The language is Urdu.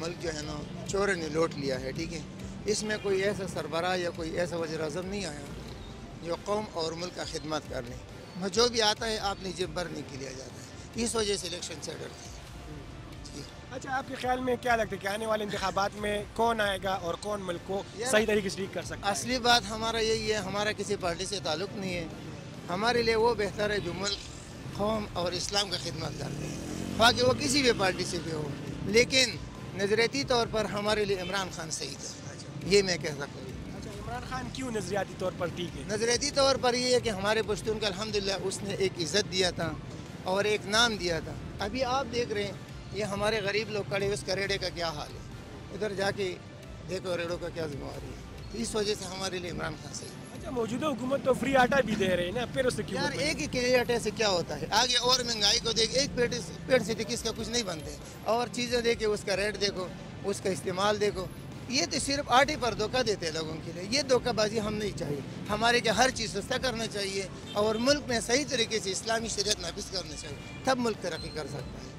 ملک جو ہے نا چوروں نے لوٹ لیا ہے، ٹھیک ہے. اس میں کوئی ایسا سربراہ یا کوئی ایسا وزیر اعظم نہیں آیا جو قوم اور ملک کا خدمت کر لیں. جو بھی آتا ہے آپ نے جیب بھرنے کے لیے آ جاتا ہے، اس وجہ سے الیکشن سے ڈرتے ہیں. اچھا، آپ کے خیال میں کیا لگتا ہے کہ آنے والے انتخابات میں کون آئے گا اور کون ملک کو صحیح طریقے سے ٹھیک کر سکتا ہے؟ اصلی بات ہمارا یہی ہے، ہمارا کسی پارٹی سے تعلق نہیں ہے. ہمارے لیے وہ بہتر ہے جو ملک، قوم اور اسلام کا خدمت کرتے ہیں، خواہ کہ وہ کسی بھی پارٹی سے بھی ہو. لیکن نظریاتی طور پر ہمارے لیے عمران خان صحیح تھا، یہ میں کہہ سکتا ہوں. اچھا، عمران خان کیوں نظریاتی طور پر ٹھیک ہے؟ نظریاتی طور پر یہ ہے کہ ہمارے پشتون کا الحمدللہ اس نے ایک عزت دیا تھا اور ایک نام دیا تھا. ابھی آپ دیکھ رہے ہیں یہ ہمارے غریب لوگ کھڑے، اس کا ریڑے کا کیا حال ہے، ادھر جا کے دیکھو ریڑوں کا کیا ذمہ داری ہے. تو اس وجہ سے ہمارے لیے عمران خان صحیح ہے. اچھا، موجودہ حکومت تو فری آٹا بھی دے رہے ہیں نا، پھر اس سے کیوں؟ یار ایک ہی کلے آٹے سے کیا ہوتا ہے؟ آگے اور مہنگائی کو دیکھ، ایک پیٹ سے کس کا کچھ نہیں بنتے، اور چیزیں دیکھے اس کا ریٹ دیکھو، اس کا استعمال دیکھو. یہ تو صرف آٹے پر دھوکہ دیتے ہیں لوگوں کے لیے. یہ دھوکہ بازی ہم نہیں چاہیے. ہمارے کے ہر چیز سستا کرنا چاہیے اور ملک میں صحیح طریقے سے اسلامی شریعت نافذ کرنا چاہیے، تب ملک ترقی کر سکتا ہے.